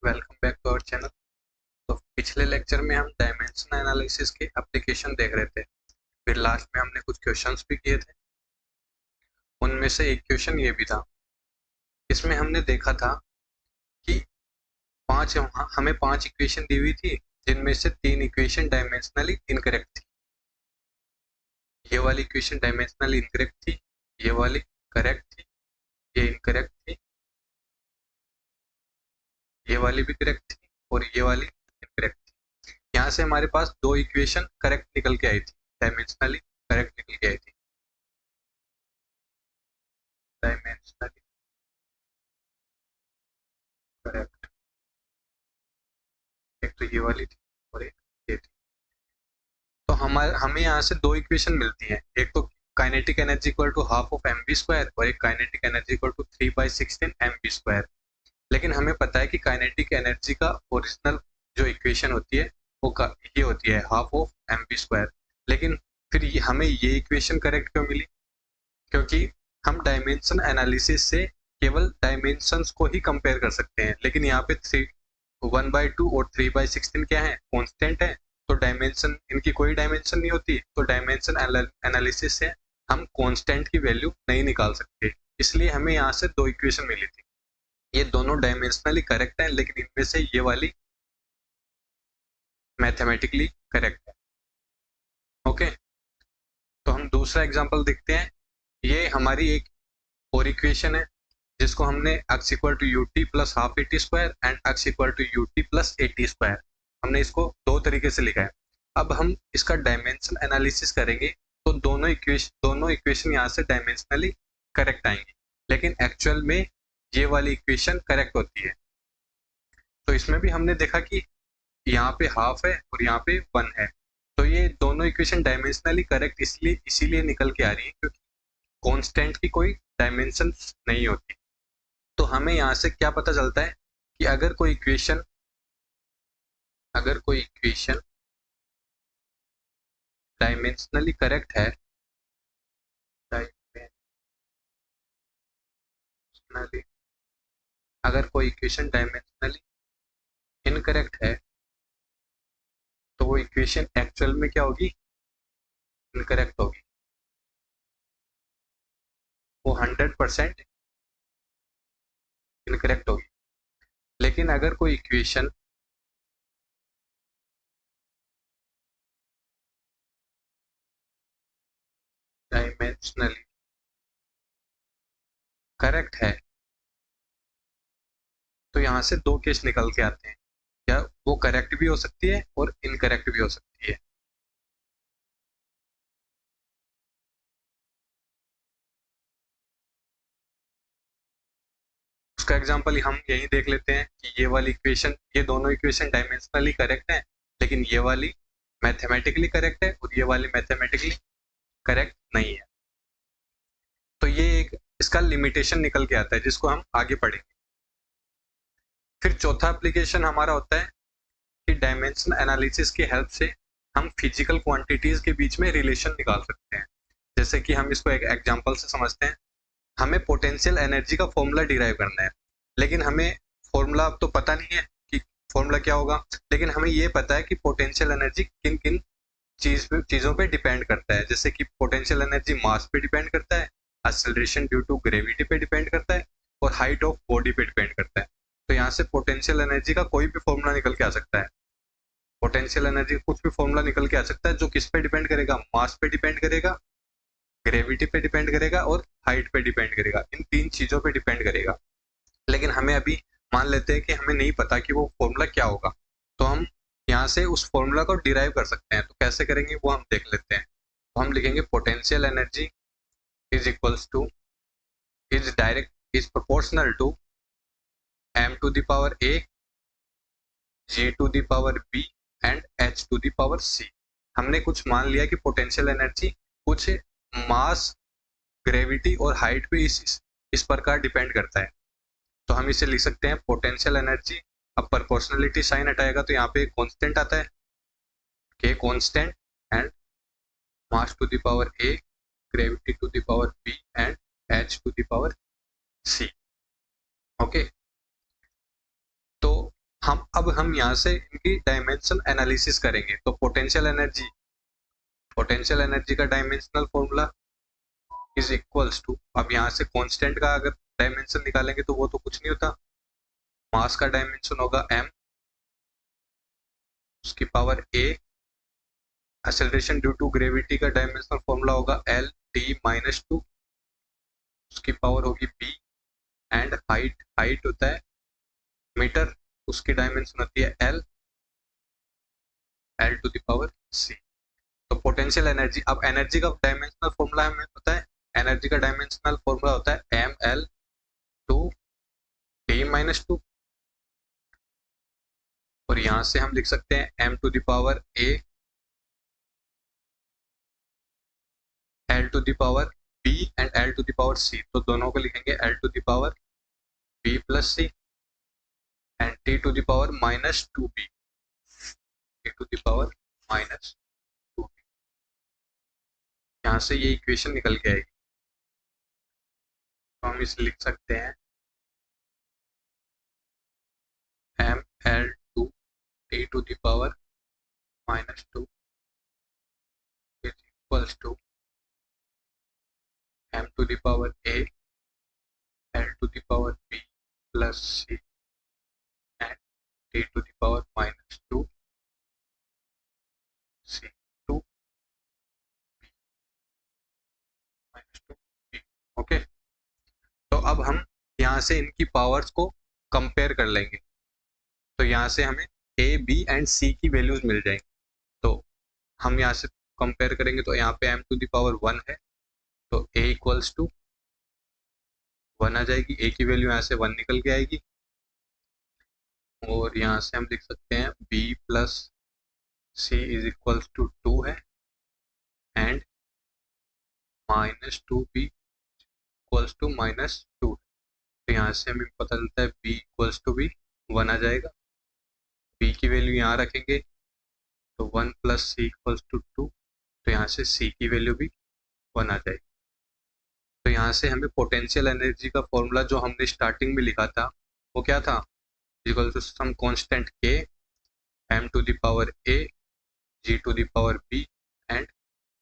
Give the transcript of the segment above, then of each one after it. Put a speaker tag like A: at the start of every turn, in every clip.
A: Welcome back to our channel. तो पिछले lecture में हम डायमेंशन एनालिसिस के एप्लीकेशन देख रहे थे। फिर लास्ट में हमने कुछ क्वेश्चंस भी किए थे। उनमें से एक क्वेश्चन ये भी था। इसमें हमने देखा था कि हमें पांच इक्वेशन दी हुई थी, जिनमें से तीन इक्वेशन डायमेंशनली इनकरेक्ट थी। ये वाली इक्वेशन डायमेंशनली इनकरेक्ट थी, ये वाली करेक्ट थी, ये इनकरेक्ट थी, ये वाली भी करेक्ट थी और ये वाली इनकरेक्ट थी। यहाँ से हमारे पास दो इक्वेशन करेक्ट निकल के आई थी, डायमेंशनली करेक्ट निकल के आई थी। डायमेंशनली करेक्ट, एक तो ये वाली थी और एक ये थी। तो हमें यहाँ से दो इक्वेशन मिलती हैं, एक तो kinetic energy equal to half of m b square और एक kinetic energy equal to 3/16 m b square. लेकिन हमें पता है कि काइनेटिक एनर्जी का ओरिजिनल जो इक्वेशन होती है वो ये होती है half of m b square. लेकिन फिर हमें ये इक्वेशन करेक्ट क्यों मिली? क्योंकि हम डायमेंशन एनालिसिस से केवल डायमेंशंस को ही कंपेयर कर सकते हैं, लेकिन यहाँ पे 1/2 और 3/16 क्या है? कांस्टेंट है। तो डायमेंशन, इनकी कोई डायमेंशन नहीं होती, तो डायमेंशन एनालिसिस से हम कांस्टेंट की वैल्यू नहीं निकाल सकते। इसलिए हमें यहाँ से दो इक्वेशन मिली थी। ये दोनों डायमेंशनली करेक्ट है, लेकिन इनमें से ये वाली मैथमेटिकली करेक्ट है। ओके, तो हम दूसरा एग्जांपल देखते हैं। ये हमारी एक और इक्वेशन है जिसको हमने x equal to u t plus half a t square and x equal to u t plus a t square, हमने इसको दो तरीके से लिखा है। अब हम इसका डायमेंशन एनालिसिस करेंगे तो दोनों इक्वेशन यहाँ से डायमेंशनली करेक्ट आएंगी, लेकिन एक्चुअल में ये वाली इक्वेशन करेक्ट होती है। तो इसमें भी हमने देखा कि यहाँ पे हाफ है और यहाँ पे 1 है, तो ये दोनों इक्वेशन डायमेंशनली करेक्ट इसीलिए निकल के आ रही है क्योंकि कांस्टेंट की कोई डायमेंशन नहीं होती। तो हमें यहाँ से क्या पता चलता है कि अगर कोई इक्वेशन डायमेंशनली करेक्ट है, अगर कोई इक्वेशन डायमेंशनली इनकरेक्ट है तो वो इक्वेशन एक्चुअल में क्या होगी? इनकरेक्ट होगी। वो 100% इनकरेक्ट होगी। लेकिन अगर कोई इक्वेशन डायमेंशनली करेक्ट है तो यहाँ से दो केस निकल के आते हैं, क्या वो करेक्ट भी हो सकती है और इनकरेक्ट भी हो सकती है। उसका एग्जांपल हम यही देख लेते हैं कि ये दोनों इक्वेशन डायमेंशनली करेक्ट है, लेकिन ये वाली मैथमेटिकली करेक्ट है और ये वाली मैथमेटिकली करेक्ट नहीं है। तो ये एक इसका लिमिटेशन निकल के आता है जिसको हम आगे पढ़ेंगे। फिर चौथा एप्लीकेशन हमारा होता है कि डायमेंशन एनालिसिस की हेल्प से हम फिजिकल क्वांटिटीज के बीच में रिलेशन निकाल सकते हैं। जैसे कि हम इसको एक एग्जांपल से समझते हैं। हमें पोटेंशियल एनर्जी का फॉर्मूला डिराइव करना है, लेकिन हमें फॉर्मूला अब तो पता नहीं है कि फॉर्मूला क्या होगा, लेकिन हमें ये पता है कि पोटेंशियल एनर्जी किन किन चीजों पे डिपेंड करता है। जैसे कि पोटेंशियल एनर्जी मास पे डिपेंड करता है, एक्सेलरेशन ड्यू टू ग्रेविटी पे डिपेंड करता है और हाइट ऑफ बॉडी पे डिपेंड करता है। तो यहाँ से पोटेंशियल एनर्जी का कोई भी फॉर्मूला निकल के आ सकता है। पोटेंशियल एनर्जी का कुछ भी फॉर्मूला निकल के आ सकता है जो किस पे डिपेंड करेगा? मास पे डिपेंड करेगा, ग्रेविटी पे डिपेंड करेगा और हाइट पे डिपेंड करेगा। इन तीन चीजों पे डिपेंड करेगा। लेकिन हमें अभी मान लेते हैं कि हमें नहीं पता कि वो फॉर्मूला क्या होगा, तो हम यहाँ से उस फॉर्मूला को डिराइव कर सकते हैं। तो कैसे करेंगे वो हम देख लेते हैं। तो हम लिखेंगे potential energy is equals to is proportional to m to the power a, j to the power b and h to the power c। हमने कुछ मान लिया कि पोटेंशियल एनर्जी कुछ मास, ग्रेविटी और हाइट पे इस प्रकार डिपेंड करता है। तो हम इसे लिख सकते हैं पोटेंशियल एनर्जी। अब प्रोपोर्शनलिटी साइन हटाएगा तो यहाँ पे कांस्टेंट आता है, k constant and mass to the power a, gravity to the power b and h to the power c। Okay, तो हम यहाँ से इनकी डायमेंशन एनालिसिस करेंगे। तो पोटेंशियल एनर्जी का dimensional formula is equals to, अब यहाँ से कांस्टेंट का अगर डायमेंशन निकालेंगे तो वो तो कुछ नहीं होता, मास का डायमेंशन होगा m, उसकी power a, acceleration due to gravity का डायमेंशनल फॉर्मूला होगा l t-2, उसकी पावर होगी b, एंड हाइट होता है मीटर, उसकी डायमेंशन होती है l to the power c। तो पोटेंशियल एनर्जी, अब एनर्जी का डायमेंशनल फॉर्मूला हमें पता है, एनर्जी का डायमेंशनल फॉर्मूला होता है ml टू t-2, और यहां से हम लिख सकते हैं m to the power a l to the power b and l to the power c, तो दोनों को लिखेंगे l to the power b plus c एंड t to the power -2b, t to the power -2b। यहाँ से ये equation निकल के आएगी, तो हम इसे लिख सकते हैं ml to t to the power -2 is equals to m to the power a l to the power b plus c and t to the power -2 c to b -2b। Okay, तो अब हम यहाँ से इनकी powers को compare कर लेंगे, तो यहाँ से हमें a b एंड c की वैल्यूज मिल जाएंगी। तो हम यहाँ से कंपेयर करेंगे, तो यहाँ पे m टू द पावर 1 है, तो a इक्वल्स टू 1 आ जाएगी, a की वैल्यू यहाँ से 1 निकल के आएगी, और यहाँ से हम लिख सकते हैं b plus c is equals to 2 है, एंड -2b इक्वल्स टू -2, तो यहाँ से हमें पता चलता है b इक्वल्स टू भी 1 आ जाएगा, b की वैल्यू यहाँ रखेंगे तो 1 प्लस c इक्वल्स टू 2, तो यहाँ से c की वैल्यू भी 1 आ जाएगी। तो यहाँ से हमें पोटेंशियल एनर्जी का फॉर्मूला जो हमने स्टार्टिंग में लिखा था वो क्या था, equal to some constant k m to the power a g to the power b and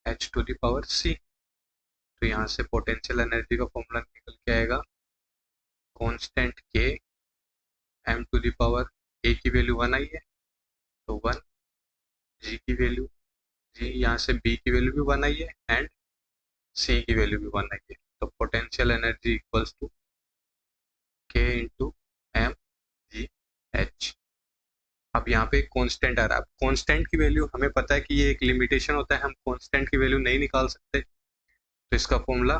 A: h to the power c। तो यहाँ से पोटेंशियल एनर्जी का फॉर्मूला निकल के आएगा constant k m to the power a की value 1 आई है तो 1, g की वैल्यू g, यहाँ से b की वैल्यू भी 1 आई है एंड c की वैल्यू भी 1 आई है, तो potential energy equals to k into m g h. अब यहाँ पे कांस्टेंट आ रहा है, अब कांस्टेंट की वैल्यू हमें पता है कि ये एक लिमिटेशन होता है, हम कांस्टेंट की वैल्यू नहीं निकाल सकते, तो इसका फॉर्मूला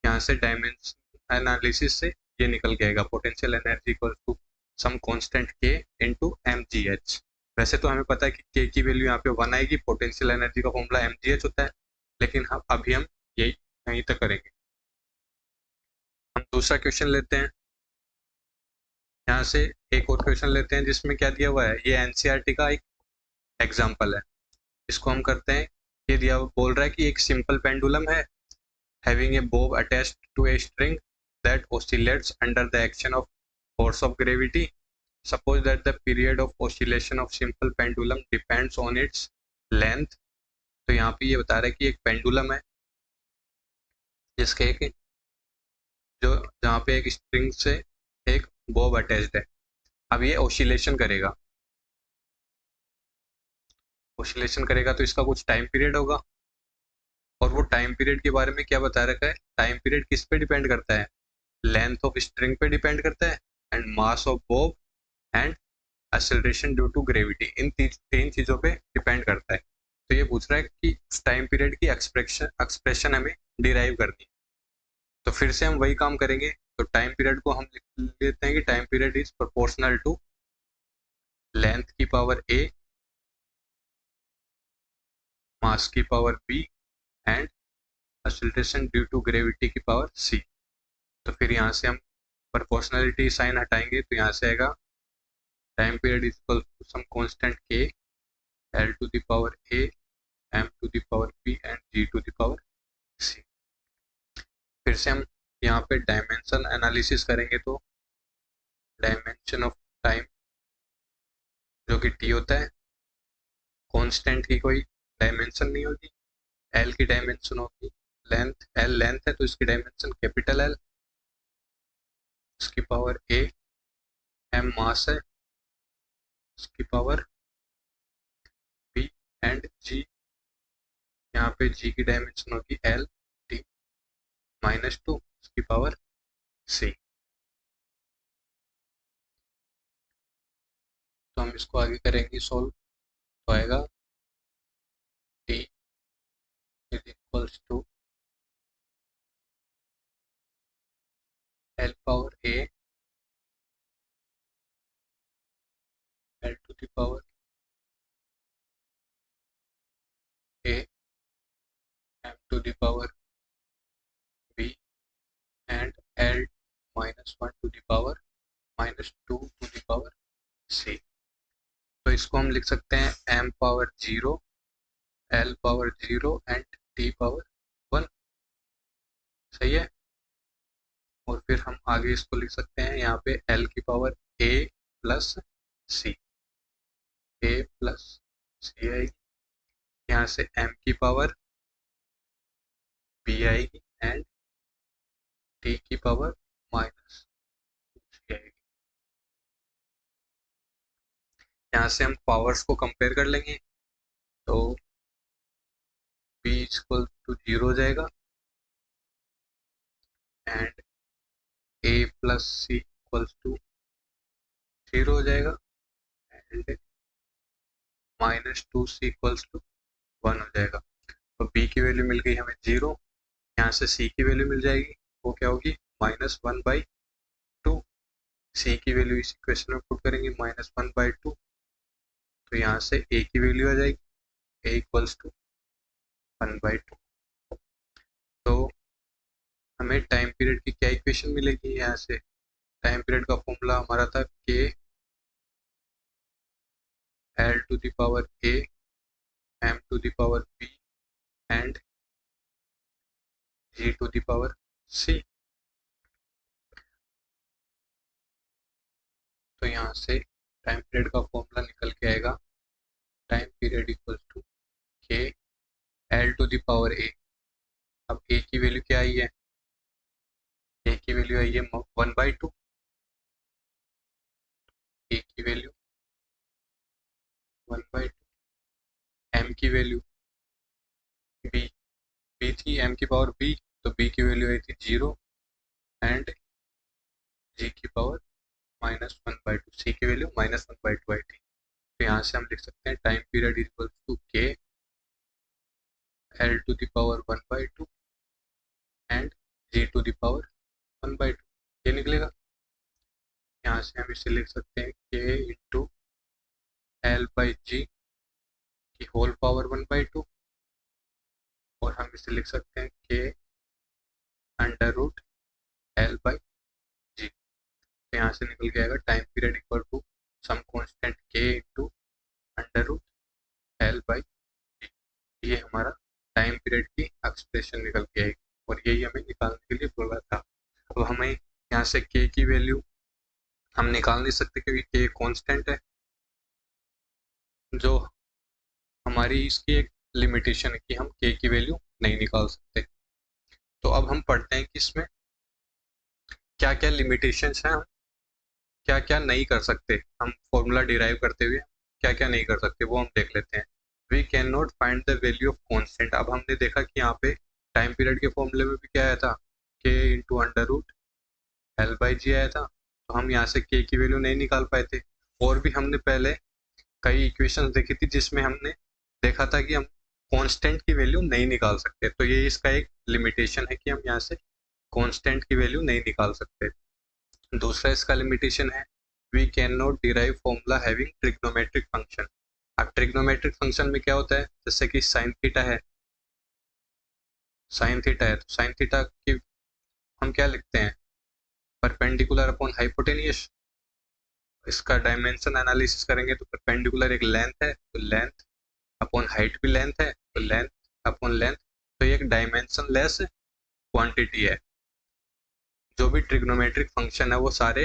A: यहाँ से डायमेंशन एनालिसिस से ये निकल के आएगा, potential energy equal to some constant k into m g h. वैसे तो हमें पता है कि k की वैल्यू यहाँ पे 1 आएगी, पोटेंशियल एनर्जी का फॉर्मूला एम जी एच होता है, लेकिन हम अभी हम यही यहीं तक करेंगे। हम दूसरा क्वेश्चन लेते हैं, यहाँ से एक और क्वेश्चन लेते हैं जिसमें क्या दिया हुआ है, ये एनसीईआरटी का एक एग्जाम्पल है, इसको हम करते हैं। ये दिया बोल रहा है कि एक सिंपल पेंडुलम है having a bob attached to a string that oscillates under the action of force of gravity. Suppose that the period of oscillation of simple pendulum depends on its length. तो यहाँ पे ये बता रहा है कि एक पेंडुलम है जिसके एक जो जहाँ पे एक स्ट्रिंग से एक बॉब अटैच्ड है, अब ये ओसिलेशन करेगा, ओसिलेशन करेगा तो इसका कुछ टाइम पीरियड होगा, और वो टाइम पीरियड के बारे में क्या बता रखा है, टाइम पीरियड किस पे डिपेंड करता है, लेंथ ऑफ स्ट्रिंग पे डिपेंड करता है and mass of bob and acceleration due to gravity, इन तीन चीजों पे डिपेंड करता है। तो ये पूछ रहा है कि टाइम पीरियड की एक्सप्रेशन हमें डिराइव करनी है, तो फिर से हम वही काम करेंगे। तो टाइम पीरियड को हम लिख लेते हैं कि time period is proportional to length की पावर a, मास की power b and acceleration due to gravity की पावर c। तो फिर यहाँ से हम प्रोपोर्शनलिटी साइन हटाएंगे, तो यहाँ से आएगा time period is equal to some constant k l to the power a m to the power b and g to the power c। फिर से हम यहाँ पे डायमेंशन एनालिसिस करेंगे, तो डायमेंशन ऑफ टाइम जो कि t होता है। कांस्टेंट की कोई डायमेंशन नहीं होगी, l की डायमेंशन होगी लेंथ, l लेंथ है तो इसकी डायमेंशन कैपिटल L, इसकी पावर a, m मास है, इसकी पावर b एंड g, यहाँ पे g की डायमेंशन होगी l t -2, इसकी पावर c। तो हम इसको आगे करेंगे सॉल्व, तो आएगा t is equals to l power a l to the power a m to the power b and l -1 to the power -2 to the power c। तो इसको हम लिख सकते हैं m power 0, l power 0 and t power 1, सही है। और फिर हम आगे इसको लिख सकते हैं यहाँ पे l की power a plus c, a plus c आएगी, यहाँ से m की पावर b आएगी एंड t की पावर -c आएगी। यहाँ से हम पावर्स को कंपेयर कर लेंगे, तो b इक्वल टू 0 हो जाएगा and a plus c equal to 0 हो जाएगा एंड -2c इक्वल्स टू 1 हो जाएगा। तो b की वैल्यू मिल गई हमें 0, यहाँ से c की वैल्यू मिल जाएगी, वो क्या होगी -1/2, c की वैल्यू इस इक्वेशन में पुट करेंगे -1/2, तो यहाँ से a की वैल्यू आ जाएगी a इक्वल्स टू 1/2। तो हमें टाइम पीरियड की क्या इक्वेशन मिलेगी, यहाँ से टाइम पीरियड का फॉर्मूला हमारा था k l to the power a m to the power b and g to the power c। तो यहाँ से टाइम पीरियड का फॉर्मूला निकल के आएगा, time period equals to k l to the power a। अब a की value क्या आई है, a की वैल्यू आई है 1/2, a की वैल्यू 1/2, m की वैल्यू b थी, m की पावर b, तो b की वैल्यू आई थी 0 एंड g की पावर -1/2, c की वैल्यू -1/2 आई थी। तो यहाँ से हम लिख सकते हैं time period equal to k l to the power 1/2 and g to the power 1/2, ये निकलेगा। यहाँ से हम इसे लिख सकते हैं k इंटू l बाई जी की होल पावर 1/2, और हम इसे लिख सकते हैं k under root l by g. तो यहाँ से निकल के आएगा time period equal to some constant k into under root l by g. ये हमारा टाइम पीरियड की एक्सप्रेशन निकल के आएगी, और यही हमें निकालने के लिए बोला था। अब हमें यहाँ से k की वैल्यू हम निकाल नहीं सकते क्योंकि k कांस्टेंट है, जो हमारी इसकी एक लिमिटेशन है कि हम k की वैल्यू नहीं निकाल सकते। तो अब हम पढ़ते हैं कि इसमें क्या क्या लिमिटेशंस हैं, हम क्या क्या नहीं कर सकते, हम फॉर्मूला डिराइव करते हुए क्या क्या नहीं कर सकते वो हम देख लेते हैं। We can not find the value of constant. अब हमने देखा कि यहाँ पे टाइम पीरियड के फॉर्मूले में भी क्या आया था, k into under root l by g आया था, तो हम यहाँ से k की वैल्यू नहीं निकाल पाए थे। और भी हमने पहले कई इक्वेशंस देखी थी जिसमें हमने देखा था कि हम कांस्टेंट की वैल्यू नहीं निकाल सकते, तो ये इसका एक लिमिटेशन है कि हम यहाँ से कांस्टेंट की वैल्यू नहीं निकाल सकते। दूसरा इसका लिमिटेशन है we can not derive formula having trigonometric function. अब ट्रिग्नोमेट्रिक फंक्शन में क्या होता है, जैसे कि साइन थीटा है, साइन थीटा है, तो साइन थीटा की हम क्या लिखते हैं, परपेंडिकुलर अपॉन हाइपोटेनियस। इसका डायमेंशन एनालिसिस करेंगे तो परपेंडिकुलर एक लेंथ है, तो लेंथ अपॉन हाइट भी लेंथ है, तो लेंथ अपॉन लेंथ, तो ये एक डायमेंशन लेस क्वांटिटी है। जो भी ट्रिग्नोमेट्रिक फंक्शन है वो सारे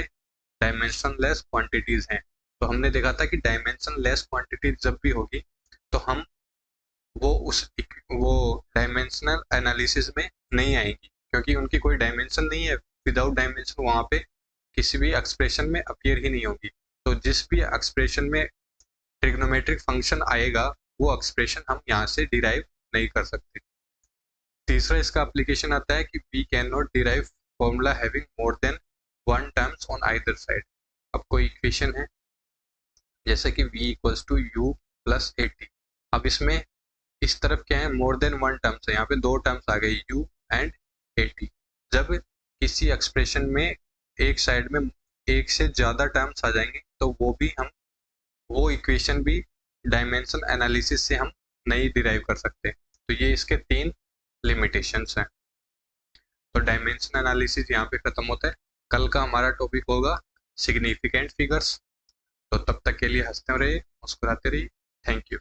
A: डायमेंशन लेस क्वांटिटीज हैं। तो हमने देखा था कि डायमेंशन लेस क्वांटिटी जब भी होगी तो हम वो डायमेंशनल एनालिसिस में नहीं आएंगी, क्योंकि उनकी कोई डायमेंशन नहीं है। विदाउट डायमेंशन वहाँ पे किसी भी एक्सप्रेशन में अपीयर ही नहीं होगी। तो जिस भी एक्सप्रेशन में ट्रिग्नोमेट्रिक फंक्शन आएगा वो एक्सप्रेशन हम यहाँ से डिराइव नहीं कर सकते। तीसरा इसका एप्लीकेशन आता है कि we can not derive formula having more than one terms on either side. अब कोई इक्वेशन है जैसे कि v equals to u plus a t. अब इसमें इस तरफ क्या है, मोर देन वन टर्म्स है, यहाँ पे दो टर्म्स आ गए u एंड ए टी। जब किसी एक्सप्रेशन में एक साइड में एक से ज़्यादा टर्म्स आ जाएंगे तो वो इक्वेशन भी डायमेंशन एनालिसिस से हम नहीं डिराइव कर सकते। तो ये इसके 3 लिमिटेशंस हैं। तो डायमेंशन एनालिसिस यहाँ पे खत्म होता है। कल का हमारा टॉपिक होगा सिग्निफिकेंट फिगर्स। तो तब तक के लिए हंसते रहिए, मुस्कुराते रहिए। Thank you.